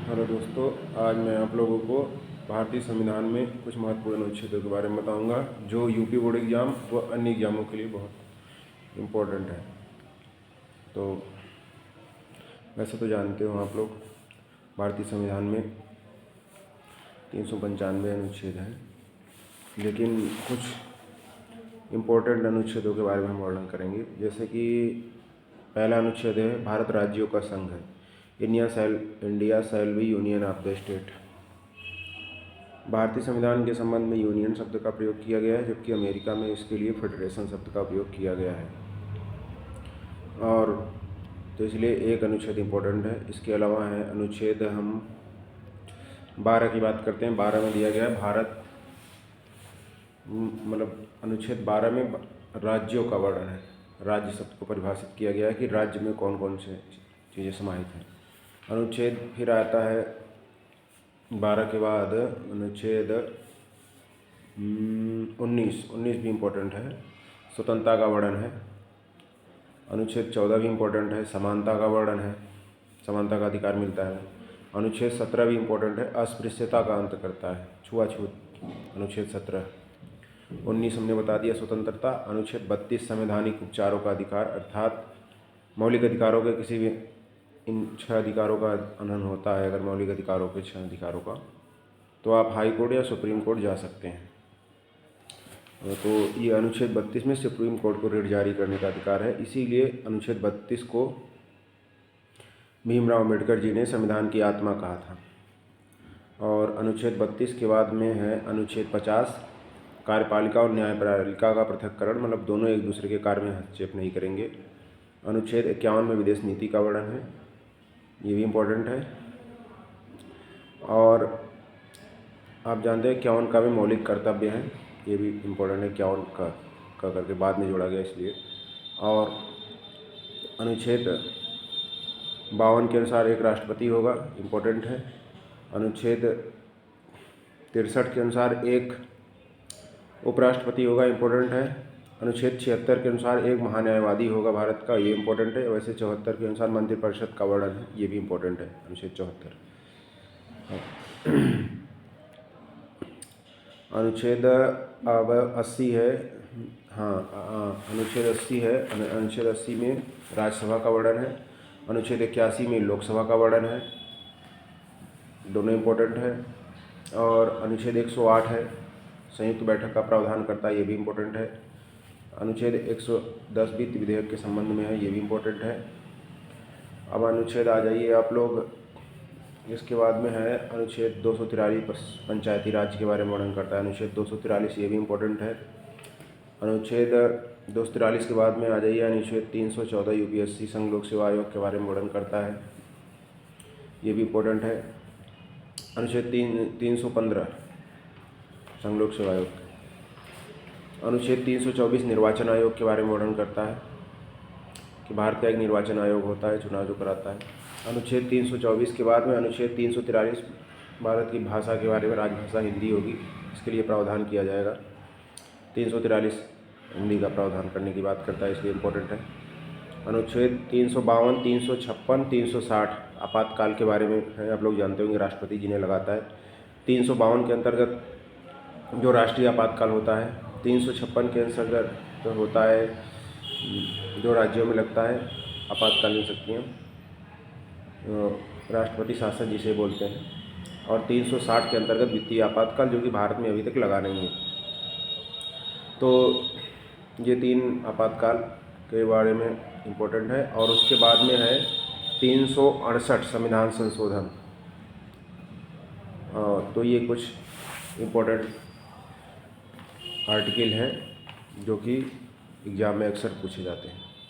Hello दोस्तों, आज मैं आप लोगों को भारतीय संविधान में कुछ महत्वपूर्ण अनुच्छेदों के बारे में बताऊंगा जो यूपी बोर्ड एग्ज़ाम व अन्य एग्ज़ामों के लिए बहुत इम्पोर्टेंट है। तो वैसे तो जानते हो आप लोग, भारतीय संविधान में 395 अनुच्छेद हैं, लेकिन कुछ इम्पोर्टेंट अनुच्छेदों के बारे में हम वर्णन करेंगे। जैसे कि पहला अनुच्छेद है, भारत राज्यों का संघ है। India shall be union of the state. भारतीय संविधान के संबंध में यूनियन शब्द का प्रयोग किया गया है, जबकि अमेरिका में इसके लिए फेडरेशन शब्द का उपयोग किया गया है। और तो इसलिए एक अनुच्छेद इम्पोर्टेंट है। इसके अलावा है अनुच्छेद, हम 12 की बात करते हैं। 12 में दिया गया है भारत, मतलब अनुच्छेद 12 में राज्यों का वर्णन है। राज्य शब्द को परिभाषित किया गया है कि राज्य में कौन कौन से चीज़ें समाहित हैं। अनुच्छेद फिर आता है 12 के बाद अनुच्छेद 19 भी इम्पोर्टेंट है, स्वतंत्रता का वर्णन है। अनुच्छेद 14 भी इम्पोर्टेंट है, समानता का वर्णन है, समानता का अधिकार मिलता है। अनुच्छेद 17 भी इम्पोर्टेंट है, अस्पृश्यता का अंत करता है, छुआछूत, अनुच्छेद 17। 19 हमने बता दिया, स्वतंत्रता। अनुच्छेद 32 संवैधानिक उपचारों का अधिकार, अर्थात मौलिक अधिकारों के किसी भी इन 6 अधिकारों का हनन होता है। अगर मौलिक अधिकारों के 6 अधिकारों का, तो आप हाई कोर्ट या सुप्रीम कोर्ट जा सकते हैं। तो ये अनुच्छेद 32 में सुप्रीम कोर्ट को रिट जारी करने का अधिकार है। इसीलिए अनुच्छेद 32 को भीमराव अम्बेडकर जी ने संविधान की आत्मा कहा था। और अनुच्छेद 32 के बाद में है अनुच्छेद 50, कार्यपालिका और न्यायपालिका का पृथक्करण, मतलब दोनों एक दूसरे के कार्य में हस्तक्षेप नहीं करेंगे। अनुच्छेद 51 में विदेश नीति का वर्णन है, ये भी इम्पोर्टेंट है। और आप जानते हैं 51 का भी मौलिक कर्तव्य है, ये भी इम्पोर्टेंट है। 51 का करके बाद में जोड़ा गया इसलिए। और अनुच्छेद 52 के अनुसार एक राष्ट्रपति होगा, इम्पोर्टेंट है। अनुच्छेद 63 के अनुसार एक उपराष्ट्रपति होगा, इम्पोर्टेंट है। अनुच्छेद 76 के अनुसार एक महान्यायवादी होगा भारत का, ये इम्पोर्टेंट है। वैसे 74 के अनुसार मंत्रिपरिषद का वर्णन है, ये भी इम्पोर्टेंट है, अनुच्छेद 74। अनुच्छेद अब 80 है, अनुच्छेद 80 है। अनुच्छेद 80 में राज्यसभा का वर्णन है। अनुच्छेद 81 में लोकसभा का वर्णन है, दोनों इम्पोर्टेंट है। और अनुच्छेद 108 है, संयुक्त बैठक का प्रावधान करता है, ये भी इम्पोर्टेंट है। अनुच्छेद 110 वित्त विधेयक के संबंध में है, ये भी इम्पोर्टेंट है। अब अनुच्छेद आ जाइए आप लोग, इसके बाद में है अनुच्छेद 243 पंचायती राज के बारे में वर्णन करता है। अनुच्छेद 243 ये भी इम्पोर्टेंट है। अनुच्छेद 243 के बाद में आ जाइए अनुच्छेद 314 यूपीएससी संघ लोक सेवा आयोग के बारे में वर्णन करता है, ये भी इम्पोर्टेंट है। अनुच्छेद 315 संघ लोक सेवा आयोग। अनुच्छेद 324 निर्वाचन आयोग के बारे में वर्णन करता है कि भारत का एक निर्वाचन आयोग होता है, चुनाव जो कराता है। अनुच्छेद 324 के बाद में अनुच्छेद 343 भारत की भाषा के बारे में, राजभाषा हिंदी होगी, इसके लिए प्रावधान किया जाएगा। 343 हिंदी का प्रावधान करने की बात करता है, इसलिए इम्पोर्टेंट है। अनुच्छेद 352, 356, 360 आपातकाल के बारे में है, आप लोग जानते होंगे, राष्ट्रपति जी ने लगाता है। 352 के अंतर्गत जो राष्ट्रीय आपातकाल होता है, 356 के अंतर्गत जो होता है जो राज्यों में लगता है आपातकालीन शक्तियाँ, राष्ट्रपति शासन जिसे बोलते हैं। और 360 के अंतर्गत वित्तीय आपातकाल, जो कि भारत में अभी तक लगा नहीं है। तो ये 3 आपातकाल के बारे में इम्पोर्टेंट है। और उसके बाद में है 368 संविधान संशोधन। तो ये कुछ इम्पोर्टेंट आर्टिकल हैं जो कि एग्ज़ाम में अक्सर पूछे जाते हैं।